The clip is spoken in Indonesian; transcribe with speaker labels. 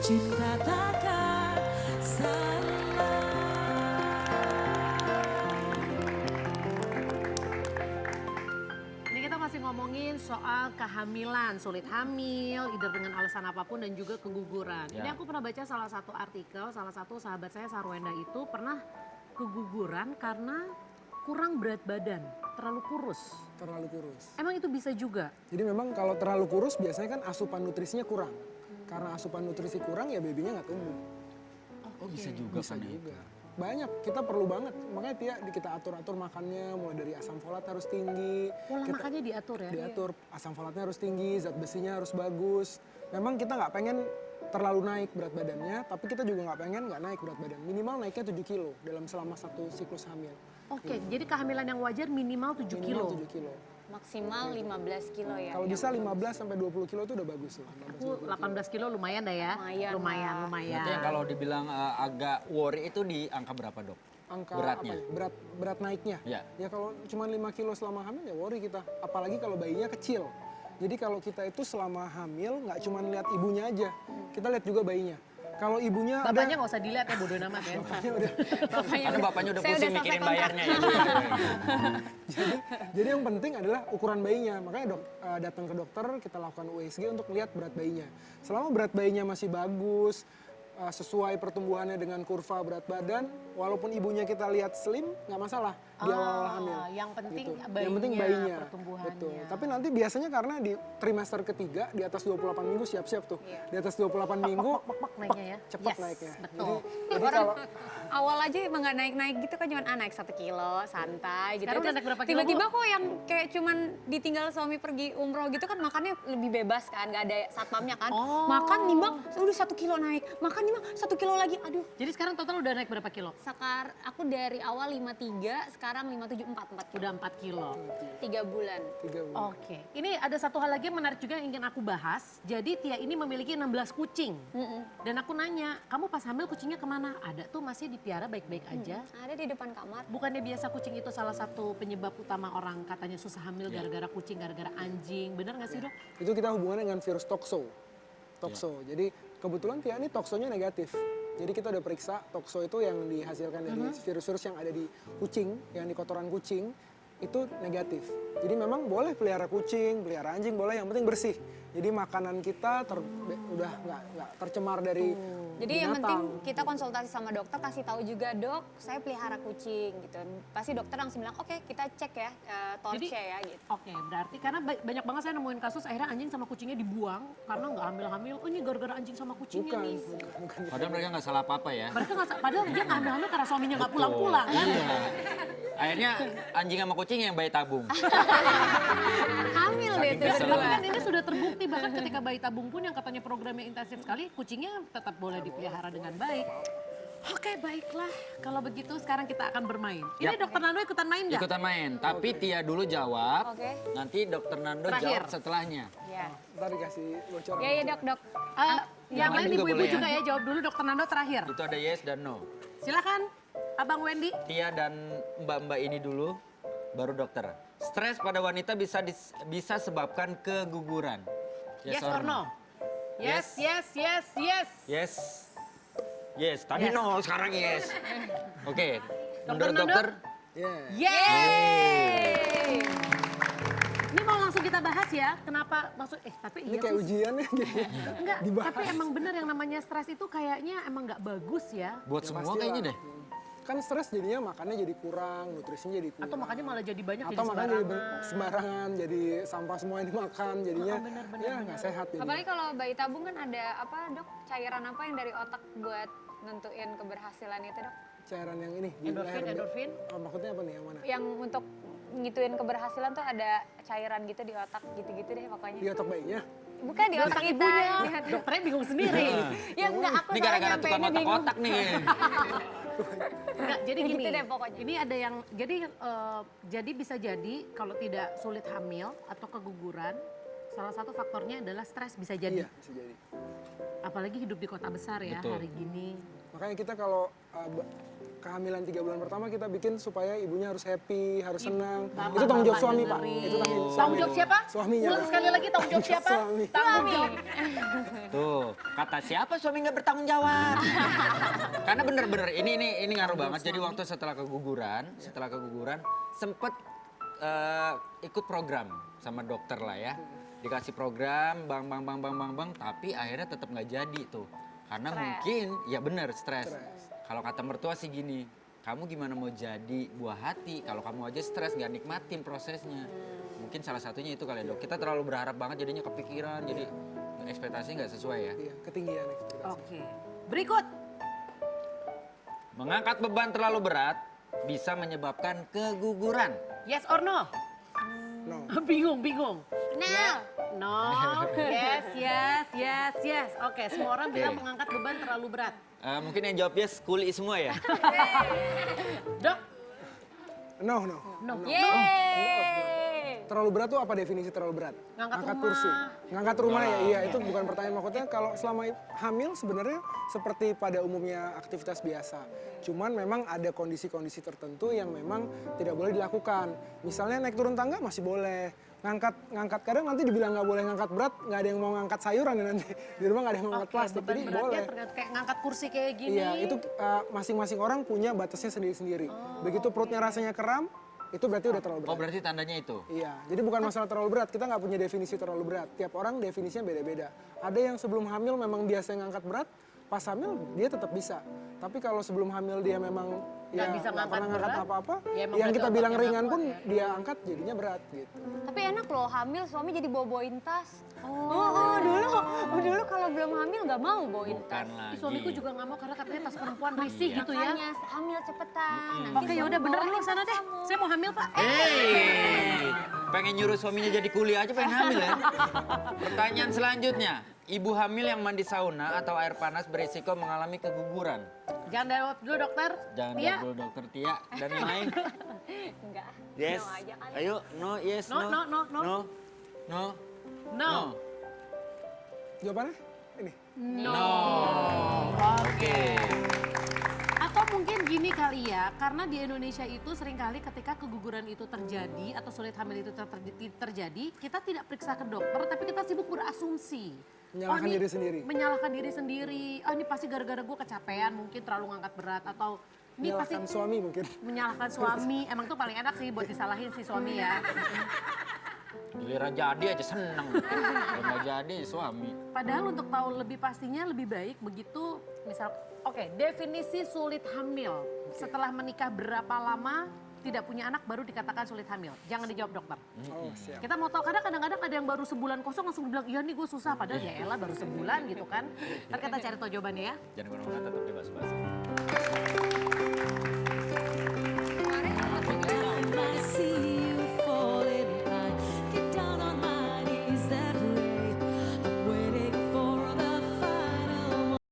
Speaker 1: cinta takkan salah.
Speaker 2: Ini kita masih ngomongin soal kehamilan, sulit hamil, either dengan alasan apapun dan juga keguguran.
Speaker 3: Ya.
Speaker 2: Ini aku pernah baca salah satu artikel, salah satu sahabat saya Sarwenda itu pernah keguguran karena kurang berat badan, terlalu kurus.
Speaker 4: Terlalu kurus.
Speaker 2: Emang itu bisa juga?
Speaker 4: Jadi memang kalau terlalu kurus biasanya kan asupan nutrisinya kurang. Karena asupan nutrisi kurang ya babynya nggak tumbuh.
Speaker 3: Oh bisa juga
Speaker 4: Bisa
Speaker 3: kan ya?
Speaker 4: juga. Banyak, kita perlu banget. Makanya Tia kita atur-atur makannya, mulai dari asam folat harus tinggi.
Speaker 2: Pola
Speaker 4: Kita
Speaker 2: makannya diatur ya?
Speaker 4: diatur, asam folatnya harus tinggi, zat besinya harus bagus. Memang kita nggak pengen terlalu naik berat badannya, tapi kita juga nggak pengen nggak naik berat badan. Minimal naiknya 7 kilo dalam selama satu siklus hamil.
Speaker 2: Oke, jadi kehamilan yang wajar minimal 7 kilo.
Speaker 4: Minimal 7 kilo.
Speaker 5: Maksimal 15 kilo ya.
Speaker 4: Kalau bisa 15 sampai 20 kilo itu udah bagus ya. 15,
Speaker 2: Aku 18 kilo lumayan dah ya.
Speaker 5: Lumayan lah.
Speaker 3: Berarti yang kalau dibilang agak worry itu di angka berapa dok?
Speaker 4: Angka
Speaker 3: Beratnya?
Speaker 4: apa ya? Berat naiknya.
Speaker 3: Ya.
Speaker 4: Ya kalau cuma 5 kilo selama hamil ya worry kita. Apalagi kalau bayinya kecil. Jadi kalau kita itu selama hamil nggak cuma lihat ibunya aja, kita lihat juga bayinya. Kalau ibunya
Speaker 2: Bapaknya nggak usah dilihat ya, bodo amat ya.
Speaker 3: Karena bapaknya udah
Speaker 5: Saya
Speaker 3: pusing
Speaker 5: udah
Speaker 3: mikirin
Speaker 5: selesai kontrak.
Speaker 3: bayarnya ya.
Speaker 4: jadi yang penting adalah ukuran bayinya. Makanya datang ke dokter kita lakukan USG untuk lihat berat bayinya. Selama berat bayinya masih bagus, sesuai pertumbuhannya dengan kurva berat badan, walaupun ibunya kita lihat slim nggak masalah di awal hamil.
Speaker 2: Yang penting
Speaker 4: Gitu.
Speaker 2: bayinya,
Speaker 4: Yang penting bayinya,
Speaker 2: pertumbuhannya.
Speaker 4: betul. Tapi nanti biasanya karena di trimester ketiga di atas 28 minggu siap-siap tuh. Di atas 28 minggu
Speaker 2: Pok naiknya ya.
Speaker 4: cepat
Speaker 2: Yes,
Speaker 4: naiknya.
Speaker 2: betul.
Speaker 4: Jadi
Speaker 5: Orang
Speaker 4: kalau
Speaker 5: awal aja emang nggak naik-naik gitu kan, cuman naik 1 kilo santai gitu.
Speaker 2: Sekarang udah
Speaker 5: Terus
Speaker 2: naik berapa kilo,
Speaker 5: tiba-tiba
Speaker 2: Bu?
Speaker 5: kok yang kayak cuman ditinggal suami pergi umroh gitu kan makannya lebih bebas kan, nggak ada satpamnya kan.
Speaker 2: Oh.
Speaker 5: Makan nimbang udah 1 kilo naik, makan nimbang 1 kilo lagi. Aduh,
Speaker 2: Jadi sekarang total udah naik berapa kilo?
Speaker 5: aku dari awal 53, sekarang 57, 4 kilo.
Speaker 2: Udah 4 kilo.
Speaker 5: 3 bulan.
Speaker 4: 3 bulan.
Speaker 2: Oke, ini ada satu hal lagi yang menarik juga yang ingin aku bahas. Jadi Tia ini memiliki 16 kucing. Dan aku nanya, kamu pas hamil kucingnya kemana? Ada tuh masih dipiara baik-baik aja.
Speaker 5: Ada di depan kamar.
Speaker 2: Bukannya biasa kucing itu salah satu penyebab utama orang katanya susah hamil gara-gara kucing, gara-gara anjing. Bener gak sih dok?
Speaker 4: Itu kita hubungannya dengan virus tokso. Tokso. Jadi kebetulan Tia ini toksonya negatif. Jadi kita udah periksa tokso itu yang dihasilkan dari virus-virus yang ada di kucing, yang di kotoran kucing itu negatif. Jadi memang boleh pelihara kucing, pelihara anjing boleh, yang penting bersih. Jadi makanan kita udah nggak tercemar dari
Speaker 5: Jadi yang penting
Speaker 4: binatang.
Speaker 5: kita konsultasi sama dokter, kasih tahu juga, dok saya pelihara kucing gitu. Pasti dokter langsung bilang oke kita cek ya torchnya ya gitu.
Speaker 2: Oke, berarti karena banyak banget saya nemuin kasus akhirnya anjing sama kucingnya dibuang karena nggak hamil-hamil. Oh ini gara-gara anjing sama kucingnya
Speaker 4: Bukan,
Speaker 2: nih.
Speaker 4: bukan.
Speaker 3: Padahal mereka nggak salah apa-apa ya.
Speaker 2: Mereka nggak, padahal dia nggak hamil-hamil karena suaminya nggak pulang-pulang kan.
Speaker 3: Iya. Akhirnya anjing sama kucing yang bayi tabung.
Speaker 5: Hamil deh
Speaker 3: Saking
Speaker 5: tuh
Speaker 3: kesel.
Speaker 5: berdua.
Speaker 2: Kan ini sudah terbukti bahkan ketika bayi tabung pun yang katanya programnya intensif sekali, kucingnya tetap boleh dipelihara dengan baik. Oke baiklah, kalau begitu sekarang kita akan bermain. Ini
Speaker 3: Yap.
Speaker 2: dokter Nando ikutan main nggak?
Speaker 3: Ikutan main, tapi Tia dulu jawab.
Speaker 5: Oke.
Speaker 3: Nanti dokter Nando
Speaker 2: Terakhir.
Speaker 3: jawab setelahnya.
Speaker 5: Ya.
Speaker 4: Ntar dikasih bocoran.
Speaker 5: Ya ya dok.
Speaker 2: Yang lain
Speaker 3: juga
Speaker 2: ibu-ibu
Speaker 3: boleh ya?
Speaker 2: juga ya, jawab dulu dokter Nando terakhir.
Speaker 3: Itu ada yes dan no.
Speaker 2: Silakan, Abang Wendy.
Speaker 3: Tia dan mbak-mbak ini dulu, baru dokter. Stres pada wanita bisa sebabkan keguguran.
Speaker 2: Yes, or no? Yes, yes,
Speaker 3: Yes.
Speaker 2: yes, yes.
Speaker 3: Yes. Yes, tadi
Speaker 2: Yes.
Speaker 3: no, sekarang yes. Oke, menurut
Speaker 2: Nando?
Speaker 3: dokter,
Speaker 4: Yeah.
Speaker 2: Yeay! Ini mau langsung kita bahas ya, kenapa maksud tapi
Speaker 4: Ini
Speaker 2: iya
Speaker 4: kayak
Speaker 2: sih.
Speaker 4: ujian ya.
Speaker 2: Enggak,
Speaker 4: dibahas.
Speaker 2: tapi emang benar yang namanya stres itu kayaknya emang nggak bagus ya.
Speaker 3: buat
Speaker 4: Ya
Speaker 3: semua
Speaker 4: pastilah.
Speaker 3: kayaknya deh.
Speaker 4: Kan stres jadinya makannya jadi kurang, nutrisinya jadi kurang.
Speaker 2: Atau makannya malah jadi banyak
Speaker 4: Atau
Speaker 2: jadi
Speaker 4: makan jadi
Speaker 2: sembarangan.
Speaker 4: sembarangan, jadi sampah semua yang dimakan, jadinya ya nggak sehat. Jadinya.
Speaker 5: Apalagi kalau bayi tabung kan ada apa dok, cairan apa yang dari otak buat nentuin keberhasilan itu dok?
Speaker 4: Cairan yang ini di
Speaker 2: Endorfin,
Speaker 4: leher.
Speaker 2: endorfin.
Speaker 4: Oh, maksudnya apa nih yang mana?
Speaker 5: Yang untuk ngituin keberhasilan tuh ada cairan gitu di otak gitu-gitu deh pokoknya.
Speaker 4: Di otak bayinya.
Speaker 5: Bukan di otak ibunya.
Speaker 2: Dokternya bingung sendiri.
Speaker 5: Ya enggak, aku
Speaker 3: Ini
Speaker 5: soalnya
Speaker 3: gara-gara
Speaker 5: nyampe
Speaker 3: tukang
Speaker 5: ini bingung.
Speaker 3: otak-otak nih.
Speaker 2: Enggak, jadi
Speaker 5: Gitu
Speaker 2: gini.
Speaker 5: deh pokoknya.
Speaker 2: Ini ada yang jadi bisa jadi kalau tidak sulit hamil atau keguguran, salah satu faktornya adalah stres bisa jadi.
Speaker 4: Iya, bisa jadi.
Speaker 2: Apalagi hidup di kota besar ya
Speaker 3: Betul.
Speaker 2: hari gini.
Speaker 4: Makanya kita kalau kehamilan 3 bulan pertama kita bikin supaya ibunya harus happy, harus senang.
Speaker 2: Bapak,
Speaker 4: Itu tanggung jawab
Speaker 2: bapak
Speaker 4: suami, Pak.
Speaker 2: dengerin.
Speaker 4: Itu
Speaker 2: Tanggung jawab siapa?
Speaker 4: Suaminya.
Speaker 2: Ulang sekali lagi tanggung jawab siapa?
Speaker 4: Suami.
Speaker 2: Tanggung jawab.
Speaker 3: Tuh, kata siapa suami nggak bertanggung jawab? Karena bener-bener ini ngaruh banget. Jadi waktu setelah keguguran sempet ikut program sama dokter lah ya. Dikasih program, bang, tapi akhirnya tetap nggak jadi tuh. Karena mungkin, ya bener, stres. Kalau kata mertua sih gini, kamu gimana mau jadi buah hati kalau kamu aja stres nggak nikmatin prosesnya. Mungkin salah satunya itu kali ya, Dok. Kita terlalu berharap banget jadinya kepikiran, jadi ekspektasi nggak sesuai ya.
Speaker 4: Iya, ketinggian ekspektasi.
Speaker 2: Oke. Berikut.
Speaker 3: Mengangkat beban terlalu berat bisa menyebabkan keguguran.
Speaker 2: Yes or no?
Speaker 4: No.
Speaker 2: Bingung.
Speaker 5: Nah,
Speaker 2: No. Yes. Oke, semua orang bilang mengangkat beban terlalu berat.
Speaker 3: Mungkin yang jawab yes, kuli semua ya.
Speaker 2: Dok?
Speaker 4: No.
Speaker 2: No.
Speaker 5: yeay.
Speaker 4: Terlalu berat tuh apa definisi terlalu berat?
Speaker 2: Ngangkat rumah.
Speaker 4: kursi. Ngangkat rumah ya, iya itu bukan pertanyaan maksudnya. Kalau selama hamil sebenarnya seperti pada umumnya aktivitas biasa. Cuman memang ada kondisi-kondisi tertentu yang memang tidak boleh dilakukan. Misalnya naik turun tangga masih boleh. Ngangkat kadang nanti dibilang nggak boleh ngangkat berat, nggak ada yang mau ngangkat sayuran ya nanti. Di rumah nggak ada yang mau ngangkat plastik,
Speaker 2: beban
Speaker 4: jadi
Speaker 2: beratnya
Speaker 4: boleh.
Speaker 2: tergantung kayak ngangkat kursi kayak gini.
Speaker 4: Iya, itu masing-masing orang punya batasnya sendiri-sendiri. Begitu perutnya rasanya kram, itu berarti udah terlalu berat.
Speaker 3: Oh berarti tandanya itu?
Speaker 4: Iya, jadi bukan masalah terlalu berat. Kita nggak punya definisi terlalu berat. Tiap orang definisinya beda-beda. Ada yang sebelum hamil memang biasa ngangkat berat, pas hamil dia tetap bisa. Tapi kalau sebelum hamil dia memang
Speaker 2: Nggak bisa
Speaker 4: nggak pernah
Speaker 2: ngangkat
Speaker 4: ngangkat
Speaker 2: berat,
Speaker 4: apa-apa,
Speaker 2: ya emang
Speaker 4: yang
Speaker 2: berarti
Speaker 4: kita bilang
Speaker 2: otaknya
Speaker 4: ringan
Speaker 2: nggak
Speaker 4: pun
Speaker 2: kuat ya.
Speaker 4: dia angkat jadinya berat gitu.
Speaker 5: Tapi enak loh hamil suami jadi bawa-bawain tas. Dulu kalau belum hamil nggak mau bawain tas.
Speaker 3: Bukan lagi.
Speaker 2: Ih, suamiku juga nggak mau karena katanya tas perempuan risih gitu ya.
Speaker 5: Makanya hamil cepetan. Nanti
Speaker 2: Oke, ya
Speaker 5: suami
Speaker 2: udah beneran
Speaker 5: bawain
Speaker 2: lu sana
Speaker 5: tas
Speaker 2: deh.
Speaker 5: kamu.
Speaker 2: Saya mau hamil, Pak.
Speaker 3: Pengen nyuruh suaminya jadi kuli aja pengen hamil ya. Pertanyaan selanjutnya, ibu hamil yang mandi sauna atau air panas berisiko mengalami keguguran.
Speaker 2: Jangan jawab dulu, dokter.
Speaker 3: Jangan
Speaker 2: Tia?
Speaker 3: jawab dulu dokter Tia dan yang lain.
Speaker 5: Enggak.
Speaker 3: Yes.
Speaker 5: No aja kali.
Speaker 3: Ayo, no, yes,
Speaker 2: No.
Speaker 3: No.
Speaker 4: Jawabannya ini.
Speaker 2: No. Oke. Atau mungkin gini kali ya, karena di Indonesia itu seringkali ketika keguguran itu terjadi atau sulit hamil itu terjadi, kita tidak periksa ke dokter, tapi kita sibuk berasumsi.
Speaker 4: Menyalahkan
Speaker 2: ini
Speaker 4: diri sendiri.
Speaker 2: Menyalahkan diri sendiri. Oh ini pasti gara-gara gue kecapean, mungkin terlalu ngangkat berat atau ini pasti
Speaker 4: Menyalahkan suami mungkin.
Speaker 2: menyalahkan suami. Emang tuh paling enak sih buat disalahin si suami ya.
Speaker 3: Giliran jadi aja seneng. Kalau nggak jadi suami.
Speaker 2: Padahal untuk tahu lebih pastinya lebih baik begitu misal, oke, definisi sulit hamil. Setelah menikah berapa lama tidak punya anak baru dikatakan sulit hamil. Jangan dijawab dokter.
Speaker 4: Oh, siap.
Speaker 2: Kita mau tahu, kadang-kadang ada yang baru sebulan kosong langsung bilang, iya nih gue susah. Padahal ya elah baru sebulan gitu kan. Ntar kita cari tahu jawabannya ya.
Speaker 3: Jangan kemana-mana, tetap di Bas-Bas.